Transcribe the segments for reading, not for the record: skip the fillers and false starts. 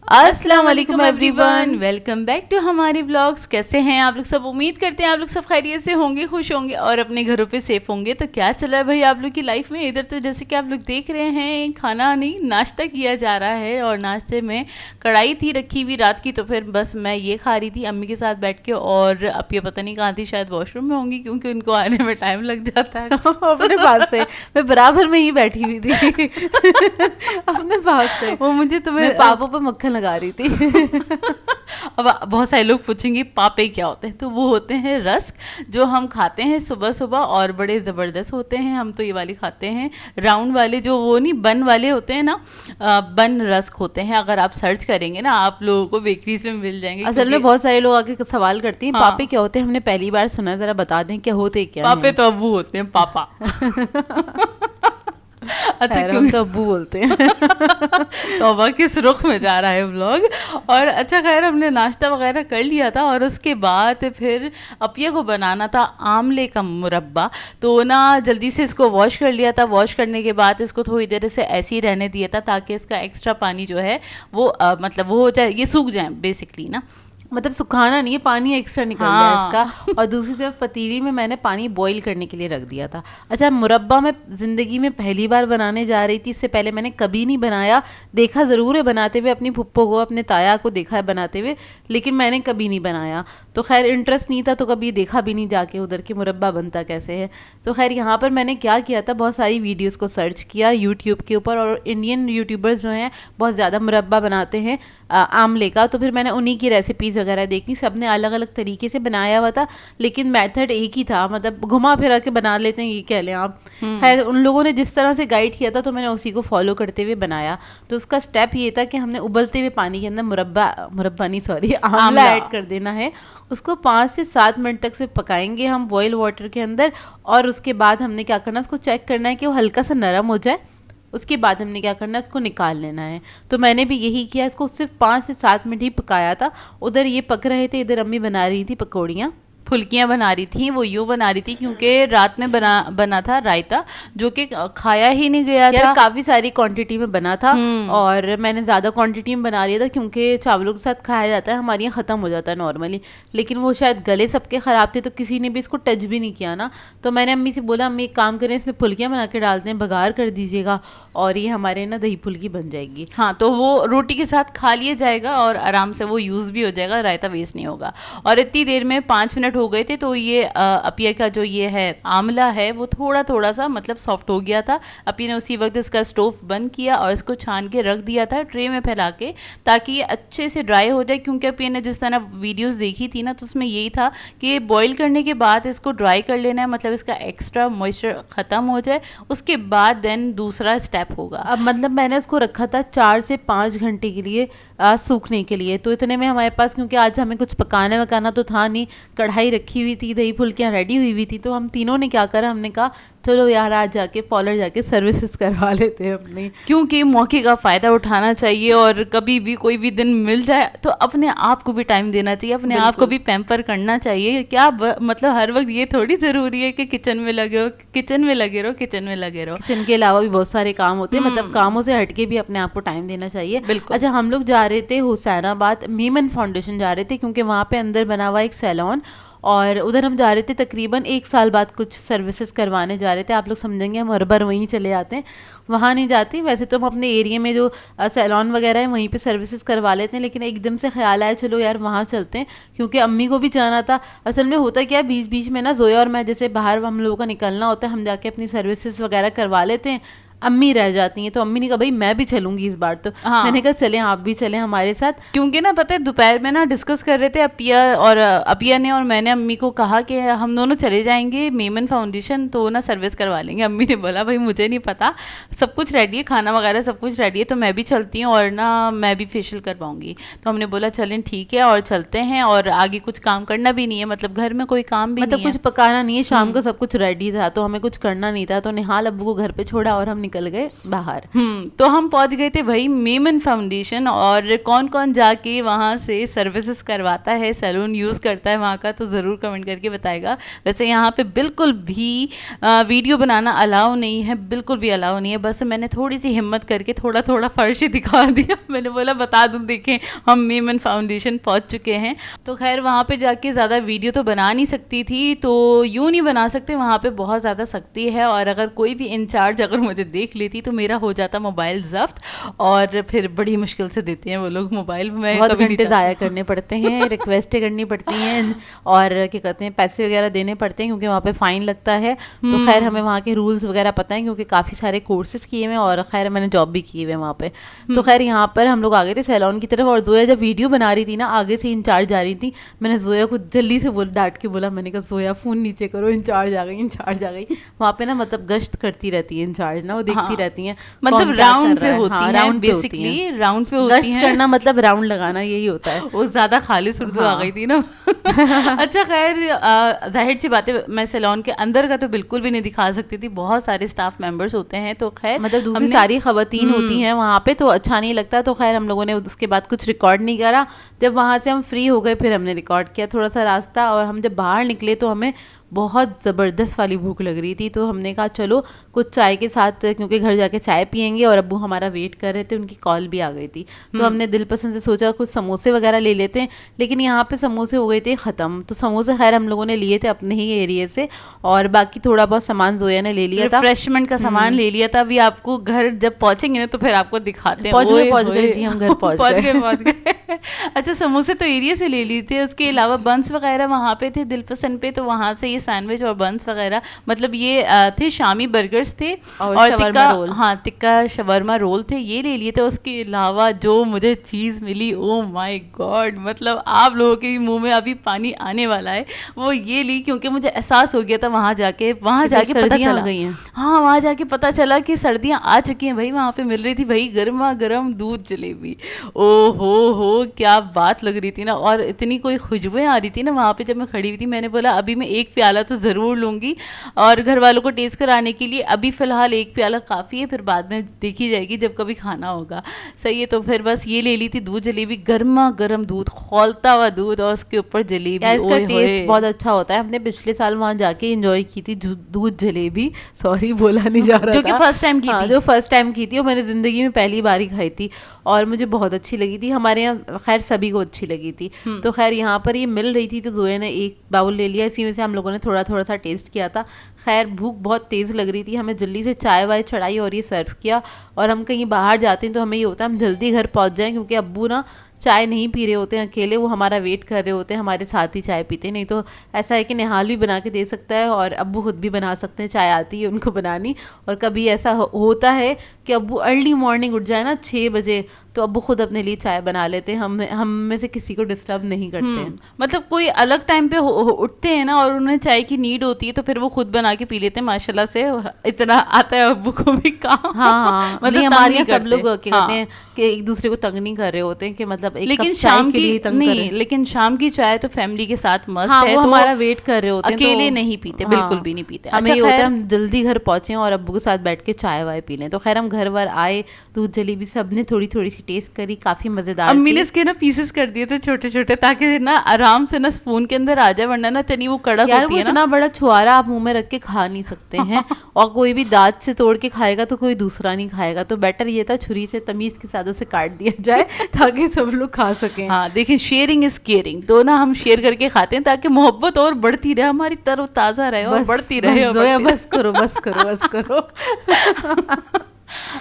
अस्सलाम वालेकुम everyone, welcome back to हमारे व्लॉग्स। कैसे हैं आप लोग सब? उम्मीद करते हैं आप लोग सब खैरियत से होंगे, खुश होंगे और अपने घरों पे सेफ होंगे। तो क्या चल रहा है भाई आप लोग की लाइफ में? इधर तो जैसे कि आप लोग देख रहे हैं खाना नहीं नाश्ता किया जा रहा है, और नाश्ते में कढ़ाई थी रखी हुई रात की, तो फिर बस मैं ये खा रही थी अम्मी के साथ बैठ के। और अब ये पता नहीं कहाँ थी, शायद वॉशरूम में होंगी क्योंकि उनको आने में टाइम लग जाता है। अपने पास से मैं बराबर में ही बैठी हुई थी अपने पास से वो मुझे मैं पापों पे मक्खन लगा रही थी। अब बहुत सारे लोग पूछेंगे पापे क्या होते हैं, तो वो होते हैं रस्क जो हम खाते हैं सुबह सुबह, और बड़े ज़बरदस्त होते हैं। हम तो ये वाले खाते हैं, राउंड वाले, जो वो नहीं बन वाले होते हैं ना, बन रस्क होते हैं। अगर आप सर्च करेंगे ना आप लोगों को बेकरीज में मिल जाएंगे। असल में बहुत सारे लोग आके सवाल करते हैं हाँ। पापे क्या होते हैं, हमने पहली बार सुना, जरा बता दें क्या होते क्या पापे हैं? तो अब्बू होते हैं, पापा। अच्छा, खैर, हम तो अब्बू बोलते हैं। तौबा किस रुख में जा रहा है व्लॉग। और अच्छा खैर, हमने नाश्ता वगैरह कर लिया था, और उसके बाद फिर अपिया को बनाना था आमले का मुरब्बा। तो ना जल्दी से इसको वॉश कर लिया था। वॉश करने के बाद इसको थोड़ी देर से ऐसे ही रहने दिया था ताकि इसका एक्स्ट्रा पानी जो है वो मतलब वो हो जाए, ये सूख जाए बेसिकली ना। मतलब सुखाना नहीं है, पानी एक्स्ट्रा निकल गया इसका। और दूसरी तरफ पतीली में मैंने पानी बॉईल करने के लिए रख दिया था। अच्छा, मुरब्बा मैं ज़िंदगी में पहली बार बनाने जा रही थी। इससे पहले मैंने कभी नहीं बनाया, देखा ज़रूर है बनाते हुए, अपनी फुप्पो को, अपने ताया को देखा है बनाते हुए, लेकिन मैंने कभी नहीं बनाया। तो खैर इंटरेस्ट नहीं था, तो कभी देखा भी नहीं जाके उधर के मुरब्बा बनता कैसे है। तो खैर यहाँ पर मैंने क्या किया था, बहुत सारी वीडियोज़ को सर्च किया यूट्यूब के ऊपर, और इंडियन यूट्यूबर्स जो हैं बहुत ज़्यादा मुरब्बा बनाते हैं आमले का। तो फिर मैंने उन्हीं की रेसिपीज़ वगैरह देखी। सब ने अलग अलग तरीके से बनाया हुआ था, लेकिन मेथड एक ही था, मतलब घुमा फिरा के बना लेते हैं, ये कह लें आप। खैर उन लोगों ने जिस तरह से गाइड किया था, तो मैंने उसी को फॉलो करते हुए बनाया। तो उसका स्टेप ये था कि हमने उबलते हुए पानी के अंदर मुरब्बा नहीं, सॉरी, आमला ऐड कर देना है। उसको 5 से 7 मिनट तक से पकाएंगे हम बॉयल वाटर के अंदर। और उसके बाद हमने क्या करना है, उसको चेक करना है कि वो हल्का सा नरम हो जाए। उसके बाद हमने क्या करना है, इसको निकाल लेना है। तो मैंने भी यही किया, इसको सिर्फ 5 से 7 मिनट ही पकाया था। उधर ये पक रहे थे, इधर अम्मी बना रही थी पकौड़ियाँ, फुल्कियाँ बना रही थी। वो यूँ बना रही थी क्योंकि रात में बना था रायता, जो कि खाया ही नहीं गया था। काफ़ी सारी क्वांटिटी में बना था, और मैंने ज़्यादा क्वांटिटी में बना लिया था क्योंकि चावलों के साथ खाया जाता है, हमारे यहाँ ख़त्म हो जाता है नॉर्मली। लेकिन वो शायद गले सबके ख़राब थे, तो किसी ने भी इसको टच भी नहीं किया ना। तो मैंने अम्मी से बोला, अम्मी एक काम करें, इसमें फुल्कियाँ बना के डालते हैं, बघार कर दीजिएगा, और ये हमारे ना दही फुल्की बन जाएगी। हाँ, तो वो रोटी के साथ खा लिया जाएगा और आराम से वो यूज़ भी हो जाएगा, रायता वेस्ट नहीं होगा। और इतनी देर में 5 मिनट हो गए थे, तो ये अपिया का जो ये है आमला है वो थोड़ा थोड़ा सा मतलब सॉफ्ट हो गया था। अपिया ने उसी वक्त इसका स्टोव बंद किया और इसको छान के रख दिया था ट्रे में फैला के, ताकि ये अच्छे से ड्राई हो जाए। क्योंकि अपिया ने जिस तरह वीडियोस देखी थी ना, तो उसमें यही था कि बॉईल करने के बाद इसको ड्राई कर लेना है, मतलब इसका एक्स्ट्रा मॉइस्चर ख़त्म हो जाए, उसके बाद देन दूसरा स्टेप होगा। अब मतलब मैंने उसको रखा था 4 से 5 घंटे के लिए सूखने के लिए। तो इतने में हमारे पास, क्योंकि आज हमें कुछ पकाना वकाना तो था नहीं, कढ़ाई रखी हुई थी, दही फुल्कियाँ रेडी हुई थी, तो हम तीनों ने क्या करा, हमने कहा चलो यार आज जाके पॉलर जाके सर्विसेज करवा लेते हैं अपनी, क्योंकि मौके का फ़ायदा उठाना चाहिए। और कभी भी कोई भी दिन मिल जाए तो अपने आप को भी टाइम देना चाहिए, अपने आप को भी पैम्पर करना चाहिए। क्या मतलब हर वक्त ये थोड़ी ज़रूरी है कि किचन में लगे रहो, किचन में लगे रहो, किचन में लगे रहो। किचन के अलावा भी बहुत सारे काम होते हैं, मतलब कामों से हटके भी अपने आप को टाइम देना चाहिए। बिल्कुल। अच्छा, हम लोग जा रहे थे हुसैनाबाद, मीमन फाउंडेशन जा रहे थे, क्योंकि वहाँ पे अंदर बना हुआ एक सैलून, और उधर हम जा रहे थे तकरीबन 1 साल बाद कुछ सर्विसेज करवाने जा रहे थे। आप लोग समझेंगे हम हर बार वहीं चले जाते हैं, वहाँ नहीं जाती। वैसे तो हम अपने एरिया में जो सैलून वगैरह है वहीं पे सर्विसेज करवा लेते हैं, लेकिन एकदम से ख्याल आया चलो यार वहाँ चलते हैं, क्योंकि अम्मी को भी जाना था। असल में होता क्या, बीच बीच में ना जोया और मैं जैसे बाहर हम लोगों का निकलना होता है, हम जाके अपनी सर्विसेज वगैरह करवा लेते हैं, अम्मी रह जाती हैं। तो अम्मी ने कहा भाई मैं भी चलूंगी इस बार। तो हाँ। मैंने कहा चलें, आप भी चलें हमारे साथ। क्योंकि ना पता है दोपहर में ना डिस्कस कर रहे थे अपिया ने और मैंने अम्मी को कहा कि हम दोनों चले जाएंगे मीमन फाउंडेशन, तो ना सर्विस करवा लेंगे। अम्मी ने बोला भाई मुझे नहीं पता, सब कुछ रेडी है, खाना वगैरह सब कुछ रेडी है, तो मैं भी चलती हूँ और ना मैं भी फेशियल करवाऊंगी। तो हमने बोला चलें ठीक है और चलते हैं, और आगे कुछ काम करना भी नहीं है, मतलब घर में कोई काम भी मतलब नहीं है, कुछ पकाना नहीं है, शाम का सब कुछ रेडी था, तो हमें कुछ करना नहीं था। तो निहाल अब्बू को घर पे छोड़ा और हम निकल गए बाहर। तो हम पहुंच गए थे भाई मेमन फाउंडेशन, और कौन कौन जाके वहाँ से सर्विसेज करवाता है, सैलून यूज़ करता है वहाँ का, तो ज़रूर कमेंट करके बताएगा। वैसे यहाँ पे बिल्कुल भी वीडियो बनाना अलाउ नहीं है, बिल्कुल भी अलाउ नहीं है। बस मैंने थोड़ी सी हिम्मत करके थोड़ा थोड़ा फर्श ही दिखा दिया। मैंने बोला बता दूँ, देखें हम मेमन फाउंडेशन पहुँच चुके हैं। तो खैर वहाँ पे जाके ज़्यादा वीडियो तो बना नहीं सकती थी, तो यूँ नहीं बना सकते, वहाँ पे बहुत ज़्यादा सख्ती है। और अगर कोई भी इंचार्ज अगर मुझे देख लेती तो मेरा हो जाता मोबाइल जब्त, और फिर बड़ी मुश्किल से देते हैं वो लोग मोबाइल। मैं बहुत कभी नहीं घंटे ज़ाया करने पड़ते हैं, रिक्वेस्टें करनी पड़ती हैं, और क्या कहते हैं पैसे वगैरह देने पड़ते हैं क्योंकि वहाँ पे फ़ाइन लगता है। तो खैर हमें वहाँ के रूल्स वगैरह पता है क्योंकि काफ़ी सारे कोर्सेज किए हुए हैं, और खैर मैंने जॉब भी की हुई है वहाँ पे। तो खैर यहाँ पर हम लोग आ गए थे सैलून की तरफ, और जोया जब वीडियो बना रही थी ना, आगे से इंचार्ज आ रही थी, मैंने जोया को जल्दी से डांट के बोला, मैंने कहा जोया फ़ोन नीचे करो, इंचार्ज आ गई, इंचार्ज आ गई। वहाँ पे ना मतलब गश्त करती रहती है इंचार्ज ना, वो देखती रहती हैं, मतलब राउंड पे होती है, राउंड बेसिकली राउंड पे होती है। गश्त करना मतलब राउंड लगाना, यही होता है। वो ज़्यादा खालिस उर्दू आ गई थी ना। अच्छा खैर जाहिर सी बात है, मैं सैलून के अंदर का तो बिल्कुल भी नहीं दिखा सकती थी, बहुत सारे स्टाफ मेंबर्स होते हैं, तो खैर मतलब दूसरी सारी खवातीन होती हैं वहाँ पे, तो अच्छा नहीं लगता। तो खैर हम लोगों ने उसके बाद कुछ रिकॉर्ड नहीं करा। जब वहाँ से हम फ्री हो गए फिर हमने रिकॉर्ड किया थोड़ा सा रास्ता, और हम जब बाहर निकले तो हमें बहुत ज़बरदस्त वाली भूख लग रही थी। तो हमने कहा चलो कुछ चाय के साथ, क्योंकि घर जाके चाय पियेंगे, और अब्बू हमारा वेट कर रहे थे, उनकी कॉल भी आ गई थी। तो हमने दिल पसंद से सोचा कुछ समोसे वगैरह ले लेते हैं, लेकिन यहाँ पे समोसे हो गए थे ख़त्म। तो समोसे खैर हम लोगों ने लिए थे अपने ही एरिए से, और बाकी थोड़ा बहुत सामान जोया ने ले लिया था, रिफ्रेशमेंट का सामान ले लिया था। अभी आपको घर जब पहुँचेंगे ना तो फिर आपको दिखाते हैं। पहुँच गए जी, हम घर पहुँच गए। अच्छा समोसे तो एरिया से ले लिए थे, उसके अलावा बंस वगैरह वहाँ पे थे दिल पसंद पे, तो वहाँ से ये सैंडविच और बंस वगैरह, मतलब ये थे शामी बर्गर्स थे, और टिक्का, हाँ टिक्का शवरमा रोल थे, ये ले लिए थे। उसके अलावा जो मुझे चीज़ मिली, ओ माय गॉड, मतलब आप लोगों के मुंह में अभी पानी आने वाला है, वो ये ली, क्योंकि मुझे एहसास हो गया था वहाँ जाके पता चला गई हैं। हाँ वहाँ जाके पता चला कि सर्दियाँ आ चुकी हैं भाई। वहाँ पे मिल रही थी भाई गर्मा गर्म दूध जलेबी, ओ हो क्या बात लग रही थी ना, और इतनी कोई खुशबुएं आ रही थी ना वहाँ पे जब मैं खड़ी हुई थी। मैंने बोला अभी मैं एक प्याला तो ज़रूर लूँगी, और घर वालों को टेस्ट कराने के लिए अभी फ़िलहाल एक प्याला काफ़ी है, फिर बाद में देखी जाएगी जब कभी खाना होगा। सही है, तो फिर बस ये ले ली थी दूध जलेबी, गर्मा गर्म दूध, खौलता हुआ दूध, और उसके ऊपर जलेबी। इसका टेस्ट बहुत अच्छा होता है। हमने पिछले साल वहाँ जाके एंजॉय की थी दूध जलेबी, सॉरी बोला नहीं जा रहा, जो कि फर्स्ट टाइम की थी, जो फर्स्ट टाइम की थी, वो मैंने ज़िंदगी में पहली बार ही खाई थी, और मुझे बहुत अच्छी लगी थी। हमारे यहाँ खैर सभी को अच्छी लगी थी। तो खैर यहाँ पर ये मिल रही थी, तो जोया ने एक बाउल ले लिया, इसी में से हम लोगों ने थोड़ा थोड़ा सा टेस्ट किया था। खैर भूख बहुत तेज़ लग रही थी, हमें जल्दी से चाय वाय चढ़ाई और ये सर्व किया। और हम कहीं बाहर जाते हैं तो हमें ये होता है हम जल्दी घर पहुँच जाएँ, क्योंकि अब्बू ना चाय नहीं पी रहे होते हैं अकेले, वो हमारा वेट कर रहे होते हैं, हमारे साथ ही चाय पीते। नहीं तो ऐसा है कि निहाल भी बना के दे सकता है, और अब्बू खुद भी बना सकते हैं, चाय आती है उनको बनानी। और कभी ऐसा होता है कि अब्बू अर्ली मॉर्निंग उठ जाए ना 6 बजे, तो अब्बू खुद अपने लिए चाय बना लेते हैं, हम में से किसी को डिस्टर्ब नहीं करते हैं। मतलब कोई अलग टाइम पे उठते हैं ना और उन्हें चाय की नीड होती है, तो फिर वो खुद बना के पी लेते हैं। माशाल्लाह से इतना आता है अब्बू को भी काम। हाँ मतलब हमारे सब लोग कहते हैं कि एक दूसरे को तंग नहीं कर रहे होते हैं, कि मतलब एक लेकिन कप चाय के लिए तंग नहीं, लेकिन शाम की चाय तो फैमिली के साथ मस्त है, वो तो हमारा वेट कर रहे होते हैं, अकेले नहीं पीते, बिल्कुल भी नहीं पीते। हमें ये होता है हम जल्दी घर पहुंचे और अब्बू के साथ बैठ के चाय वाय पी लें। तो खैर हम घर वर आए, दूध जलेबी सब ने थोड़ी थोड़ी सी टेस्ट करी, काफी मजेदार। अम्मी ने इसके ना पीसेस कर दिए थे छोटे छोटे, ताकि ना आराम से ना स्पून के अंदर आ जाए, वरना ना तनी वो कड़क होती है ना। इतना बड़ा छुआरा आप मुंह में रख के खा नहीं सकते हैं, और कोई भी दांत से तोड़ के खाएगा तो कोई दूसरा नहीं खाएगा। तो बेटर ये था छुरी से तमीज के साथ उसे काट दिया जाए ताकि सब लोग खा सकें। हाँ देखिए, शेयरिंग इज केयरिंग, तो ना हम शेयर करके खाते हैं ताकि मोहब्बत और बढ़ती रहे, हमारी तरोताज़ा रहे और बढ़ती रहे। बस करो बस करो बस करो।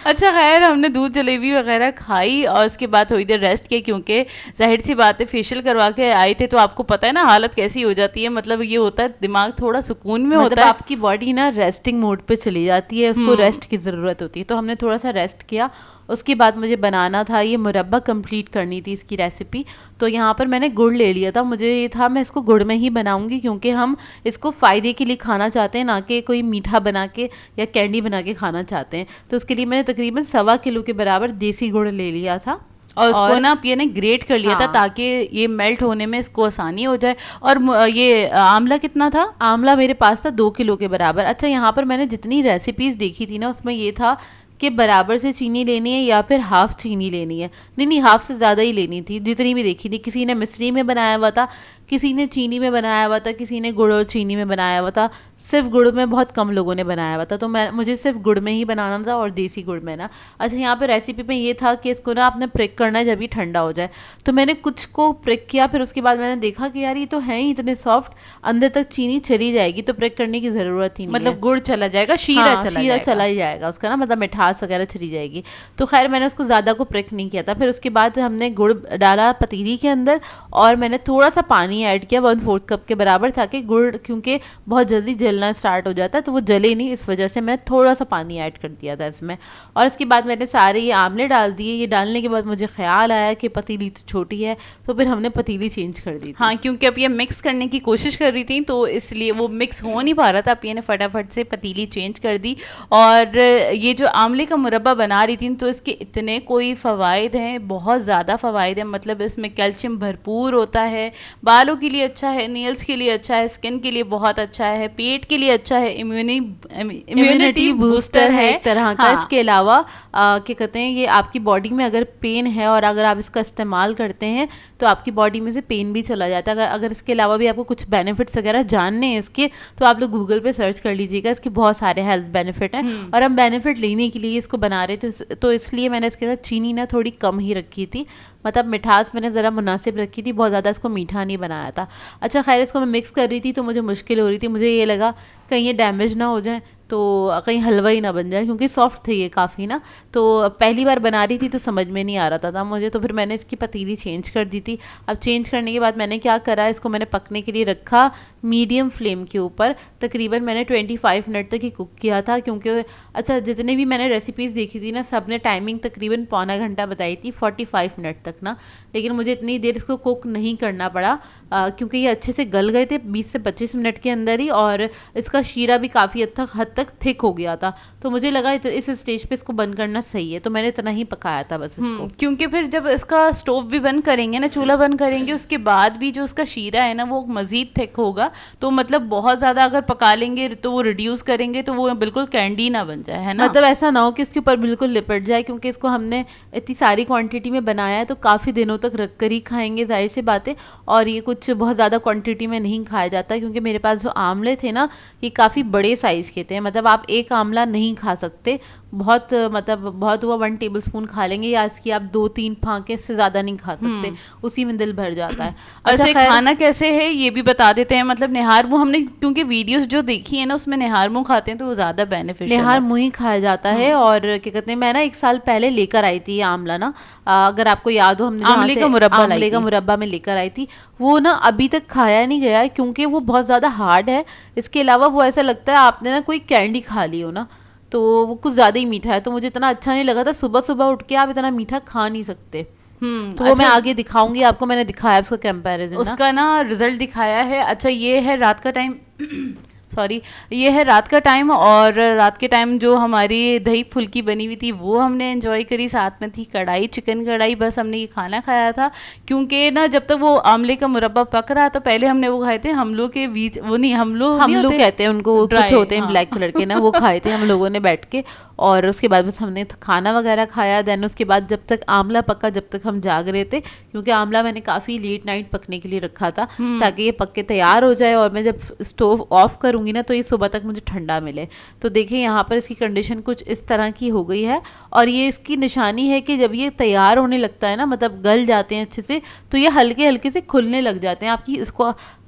अच्छा खैर हमने दूध जलेबी वगैरह खाई, और उसके बाद थोड़ी देर रेस्ट किया, क्योंकि जाहिर सी बात है फेशियल करवा के आए थे, तो आपको पता है ना हालत कैसी हो जाती है। मतलब ये होता है दिमाग थोड़ा सुकून में होता है, आपकी बॉडी ना रेस्टिंग मोड पे चली जाती है, उसको रेस्ट की ज़रूरत होती है। तो हमने थोड़ा सा रेस्ट किया। उसके बाद मुझे बनाना था ये मुरब्बा कंप्लीट करनी थी इसकी रेसिपी। तो यहाँ पर मैंने गुड़ ले लिया था, मुझे ये था मैं इसको गुड़ में ही बनाऊंगी, क्योंकि हम इसको फ़ायदे के लिए खाना चाहते हैं, ना कि कोई मीठा बना के या कैंडी बना के खाना चाहते हैं। तो उसके लिए मैंने तकरीबन 1.25 किलो के बराबर देसी गुड़ ले लिया था। और उसको ना पिया ने ग्रेट कर लिया था ताकि ये मेल्ट होने में इसको आसानी हो जाए। और ये आंवला कितना था? आंवला मेरे पास था 2 किलो के बराबर। अच्छा, यहाँ पर मैंने जितनी रेसिपीज देखी थी ना उसमें ये था कि बराबर से चीनी लेनी है या फिर हाफ चीनी लेनी है। नहीं, हाफ से ज़्यादा ही लेनी थी जितनी भी देखी थी। किसी ने मिश्री में बनाया हुआ था, किसी ने चीनी में बनाया हुआ था, किसी ने गुड़ और चीनी में बनाया हुआ था। सिर्फ गुड़ में बहुत कम लोगों ने बनाया हुआ था, तो मुझे सिर्फ गुड़ में ही बनाना था और देसी गुड़ में ना। अच्छा, यहाँ पे रेसिपी में ये था कि इसको ना आपने प्रिक करना है जब ये ठंडा हो जाए। तो मैंने कुछ को प्रिक किया, फिर उसके बाद मैंने देखा कि यार ये तो है ही इतने सॉफ्ट, अंदर तक चीनी चली जाएगी तो प्रिक करने की ज़रूरत ही नहीं। मतलब गुड़ चला जाएगा, शीरा चला ही जाएगा उसका ना, मतलब मिठास वगैरह चली जाएगी। तो खैर मैंने उसको ज़्यादा को प्रिक नहीं किया था। फिर उसके बाद हमने गुड़ डाला पतीली के अंदर और मैंने थोड़ा सा पानी ऐड किया 1/4 कप के बराबर, ताकि गुड़ क्योंकि बहुत जल्दी जलना स्टार्ट हो जाता है तो वो जले नहीं, इस वजह से मैं थोड़ा सा पानी ऐड कर दिया था इसमें। और इसके बाद मैंने सारे ये आंवले डाल दिए। ये डालने के बाद मुझे ख्याल आया कि पतीली तो छोटी है, तो फिर हमने पतीली चेंज कर दी थी। हाँ, क्योंकि अब ये मिक्स करने की कोशिश कर रही थी तो इसलिए वो मिक्स हो नहीं पा रहा था। अब ये ने फटाफट से पतीली चेंज कर दी। और ये जो आंवले का मुरब्बा बना रही थी तो इसके इतने कोई फ़वाइद हैं, बहुत ज़्यादा फ़वाइद हैं। मतलब इसमें कैल्शियम भरपूर होता है, बालों के लिए अच्छा है, नेल्स के लिए अच्छा है, स्किन के लिए बहुत अच्छा है, पेट के लिए अच्छा है, इम्यूनिटी बूस्टर है एक तरह का। इसके अलावा क्या कहते हैं, ये आपकी बॉडी में अगर पेन है और अगर आप इसका इस्तेमाल करते हैं तो आपकी बॉडी में से पेन भी चला जाता है। अगर इसके अलावा भी आपको कुछ बेनिफिट्स वगैरह जानने हैं इसके, तो आप लोग गूगल पे सर्च कर लीजिएगा। इसके बहुत सारे हेल्थ बेनिफिट हैं और हम बेनिफिट लेने के लिए इसको बना रहे थे, तो इसलिए मैंने इसके साथ चीनी ना थोड़ी कम ही रखी थी। मतलब मिठास मैंने ज़रा मुनासिब रखी थी, बहुत ज़्यादा इसको मीठा नहीं बनाया था। अच्छा खैर, इसको मैं मिक्स कर रही थी तो मुझे मुश्किल हो रही थी। मुझे ये लगा कहीं ये डैमेज ना हो जाए, तो कहीं हलवा ही ना बन जाए, क्योंकि सॉफ्ट थे ये काफ़ी ना। तो पहली बार बना रही थी तो समझ में नहीं आ रहा था मुझे, तो फिर मैंने इसकी पतीली चेंज कर दी थी। अब चेंज करने के बाद मैंने क्या करा, इसको मैंने पकने के लिए रखा मीडियम फ्लेम के ऊपर। तकरीबन मैंने 25 मिनट तक ही कुक किया था, क्योंकि अच्छा जितने भी मैंने रेसिपीज़ देखी थी ना, सब ने टाइमिंग तकरीबन पौना घंटा बताई थी, 45 मिनट तक ना। लेकिन मुझे इतनी देर इसको कुक नहीं करना पड़ा, क्योंकि ये अच्छे से गल गए थे 20 से 25 मिनट के अंदर ही, और इसका शीरा भी काफ़ी हद तक थिक हो गया था। तो मुझे लगा इस स्टेज पे इसको बंद करना सही है, तो मैंने इतना ही पकाया था बस इसको। क्योंकि फिर जब इसका स्टोव भी बंद करेंगे ना, चूल्हा बंद करेंगे, उसके बाद भी जो इसका शीरा है ना वो मज़ीद थिक होगा। तो मतलब बहुत ज़्यादा अगर पका लेंगे तो वो रिड्यूस करेंगे तो वो बिल्कुल कैंडी ना बन जाए, है ना। मतलब ऐसा ना हो कि इसके ऊपर बिल्कुल लिपट जाए, क्योंकि इसको हमने इतनी सारी क्वांटिटी में बनाया है तो काफ़ी दिनों तक रख कर ही खाएंगे, जाहिर सी बात है। और ये कुछ बहुत ज़्यादा क्वांटिटी में नहीं खाया जाता, क्योंकि मेरे पास जो आंवले थे ना ये काफ़ी बड़े साइज़ के थे। मतलब आप एक आंवला नहीं खा सकते, बहुत हुआ 1 टेबलस्पून खा लेंगे, या इसकी आप 2-3 फांके, इससे ज़्यादा नहीं खा सकते, उसी में दिल भर जाता है। अच्छा, खाना कैसे है ये भी बता देते हैं। मतलब निहार मुँह हमने, क्योंकि वीडियोस जो देखी है ना उसमें निहार मुँह खाते हैं तो वो ज़्यादा बेनिफिशियल, निहार मुँह ही खाया जाता है। और क्या कहते हैं, मैं ना 1 साल पहले लेकर आई थी ये आंवला ना, अगर आपको याद हो, हमने आंवले का मुरब्बा में लेकर आई थी। वो ना अभी तक खाया नहीं गया है, क्योंकि वो बहुत ज़्यादा हार्ड है। इसके अलावा वो ऐसा लगता है आपने ना कोई कैंडी खा ली हो ना, तो वो कुछ ज़्यादा ही मीठा है, तो मुझे इतना अच्छा नहीं लगा था। सुबह सुबह उठ के आप इतना मीठा खा नहीं सकते। तो वो मैं आगे दिखाऊंगी आपको, मैंने दिखाया उसका कंपैरिजन, उसका ना रिजल्ट दिखाया है। अच्छा, ये है रात का टाइम सॉरी, ये है रात का टाइम, और रात के टाइम जो हमारी दही फुल्की बनी हुई थी वो हमने एंजॉय करी। साथ में थी कढ़ाई, चिकन कढ़ाई, बस हमने ये खाना खाया था। क्योंकि ना जब तक वो आंवले का मुरब्बा पक रहा तो पहले हमने वो खाए थे हम लोग के बीच, वो नहीं हम लोग कहते हैं उनको, कुछ होते हैं ब्लैक कलर के ना, वो खाए थे हम लोगों ने बैठ के। और उसके बाद बस हमने खाना वगैरह खाया। देन उसके बाद जब तक आंवला पका, जब तक हम जाग रहे थे, क्योंकि आंवला मैंने काफ़ी लेट नाइट पकने के लिए रखा था ताकि ये पक के तैयार हो जाए, और मैं जब स्टोव ऑफ करूँगी ना तो ये सुबह तक मुझे ठंडा मिले। तो देखिए यहाँ पर इसकी कंडीशन कुछ इस तरह की हो गई है, और ये इसकी निशानी है कि जब ये तैयार होने लगता है ना, मतलब गल जाते हैं अच्छे से, तो ये हल्के हल्के से खुलने लग जाते हैं। आपकी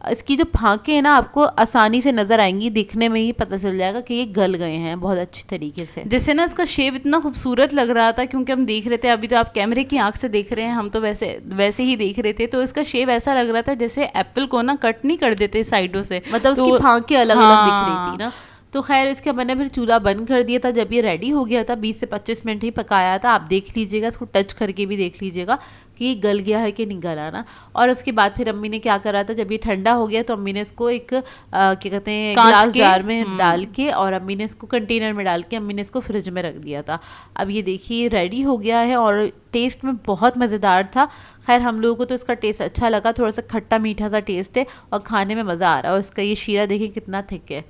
इसकी जो फांके हैं ना आपको आसानी से नज़र आएंगी, दिखने में ही पता चल जाएगा कि ये गल गए हैं बहुत अच्छी तरीके से। जैसे ना इसका शेप इतना खूबसूरत लग रहा था, क्योंकि हम देख रहे थे, अभी तो आप कैमरे की आंख से देख रहे हैं, हम तो वैसे ही देख रहे थे। तो इसका शेप ऐसा लग रहा था जैसे एप्पल को ना कट नहीं कर देते साइडों से, मतलब उसकी फांके अलग अलग दिख रही थी ना। तो खैर इसके मैंने फिर चूल्हा बंद कर दिया था। जब ये रेडी हो गया था 20 से 25 मिनट ही पकाया था। आप देख लीजिएगा, इसको टच करके भी देख लीजिएगा कि गल गया है कि नहीं गला ना। और उसके बाद फिर अम्मी ने क्या करा था, जब ये ठंडा हो गया तो अम्मी ने इसको एक क्या कहते हैं ग्लास जार में डाल के, और अम्मी ने इसको कंटेनर में डाल के अम्मी ने इसको फ्रिज में रख दिया था। अब ये देखिए रेडी हो गया है और टेस्ट में बहुत मज़ेदार था। खैर हम लोगों को तो इसका टेस्ट अच्छा लगा, थोड़ा सा खट्टा मीठा सा टेस्ट है और खाने में मज़ा आ रहा है। और इसका ये शीरा देखिए कितना थिक है।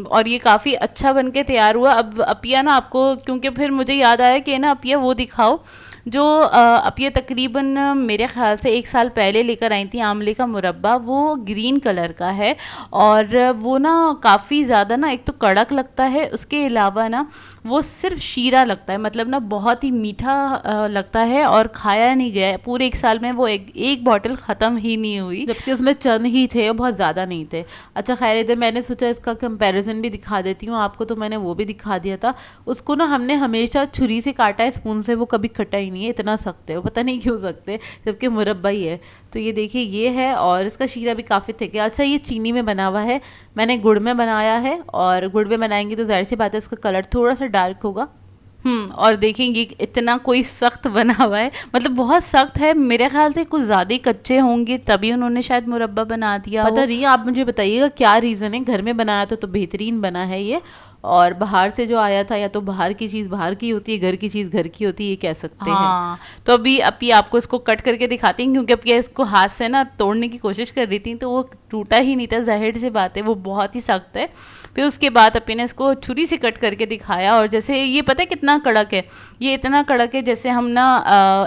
और ये काफ़ी अच्छा बन के तैयार हुआ। अब अपिया ना आपको, क्योंकि फिर मुझे याद आया कि ना अपिया वो दिखाओ जो अपिया तकरीबन मेरे ख्याल से 1 साल पहले लेकर आई थी आंवले का मुरब्बा। वो ग्रीन कलर का है और वो ना काफ़ी ज़्यादा ना एक तो कड़क लगता है, उसके अलावा ना वो सिर्फ शीरा लगता है, मतलब ना बहुत ही मीठा लगता है और खाया नहीं गया। पूरे 1 साल में वो एक बॉटल ख़त्म ही नहीं हुई, जबकि उसमें चंद ही थे और बहुत ज़्यादा नहीं थे। अच्छा खैर इधर मैंने सोचा इसका कंपैरिजन भी दिखा देती हूँ आपको, तो मैंने वो भी दिखा दिया था। उसको ना हमने हमेशा छुरी से काटा है, स्पून से वो कभी कटा ही नहीं है। इतना सख्त है वो, पता नहीं क्यों सख्त है, जबकि मुरब्बा ही है। तो ये देखिए ये है और इसका शीरा भी काफ़ी थिक है। अच्छा ये चीनी में बना हुआ है, मैंने गुड़ में बनाया है, और गुड़ में बनाएंगे तो जाहिर सी बात है इसका कलर थोड़ा सा डार्क होगा। और देखेंगे इतना कोई सख्त बना हुआ है, मतलब बहुत सख्त है। मेरे ख्याल से कुछ ज़्यादा ही कच्चे होंगे तभी उन्होंने शायद मुरब्बा बना दिया। पता नहीं, आप मुझे बताइएगा क्या रीज़न है। घर में बनाया तो बेहतरीन बना है ये, और बाहर से जो आया था या तो बाहर की चीज़ बाहर की होती है, घर की चीज़ घर की होती है, ये कह सकते हैं। तो अभी आपको इसको कट करके दिखाती हैं, क्योंकि अभी इसको हाथ से ना तोड़ने की कोशिश कर रही थी तो वो टूटा ही नहीं था, जाहिर सी बात है वो बहुत ही सख्त है। फिर उसके बाद अपने इसको छुरी से कट करके दिखाया, और जैसे ये पता है कितना कड़क है, ये इतना कड़क है जैसे हम ना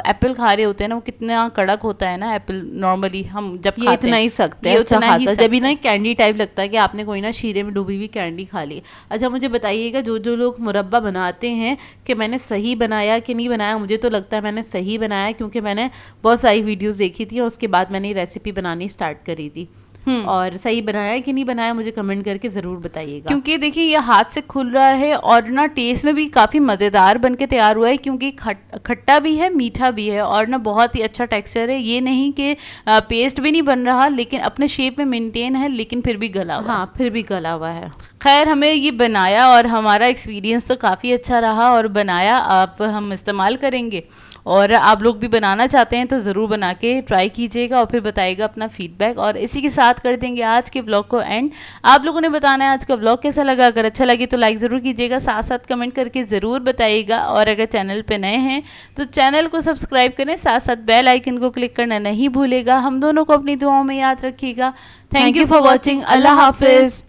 एप्पल खा रहे होते हैं ना, वो कितना कड़क होता है ना एप्पल नॉर्मली हम जब खाते हैं, इतना ही सख्त है, उतना ही जब भी ना कैंडी टाइप लगता है कि आपने कोई ना शीरे में डूबी हुई कैंडी खा ली। अच्छा मुझे बताइएगा जो जो लोग मुरब्बा बनाते हैं कि मैंने सही बनाया कि नहीं बनाया। मुझे तो लगता है मैंने सही बनाया, क्योंकि मैंने बहुत सारी वीडियोस देखी थी और उसके बाद मैंने ये रेसिपी बनानी स्टार्ट करी थी। और सही बनाया कि नहीं बनाया मुझे कमेंट करके ज़रूर बताइएगा, क्योंकि देखिए ये हाथ से खुल रहा है और ना टेस्ट में भी काफ़ी मज़ेदार बन के तैयार हुआ है, क्योंकि खट्टा भी है मीठा भी है और ना बहुत ही अच्छा टेक्सचर है। ये नहीं कि पेस्ट भी नहीं बन रहा, लेकिन अपने शेप में मेंटेन है, लेकिन फिर भी गला हुआ। हाँ फिर भी गला हुआ है। खैर हमें ये बनाया और हमारा एक्सपीरियंस तो काफ़ी अच्छा रहा, और बनाया आप हम इस्तेमाल करेंगे। और आप लोग भी बनाना चाहते हैं तो ज़रूर बना के ट्राई कीजिएगा और फिर बताइएगा अपना फीडबैक। और इसी के साथ कर देंगे आज के व्लॉग को एंड। आप लोगों ने बताना है आज का व्लॉग कैसा लगा। अगर अच्छा लगे तो लाइक ज़रूर कीजिएगा, साथ साथ कमेंट करके ज़रूर बताइएगा। और अगर चैनल पे नए हैं तो चैनल को सब्सक्राइब करें, साथ साथ बेल आइकन को क्लिक करना नहीं भूलेगा। हम दोनों को अपनी दुआओं में याद रखिएगा। Thank you for watching. अल्लाह हाफिज़।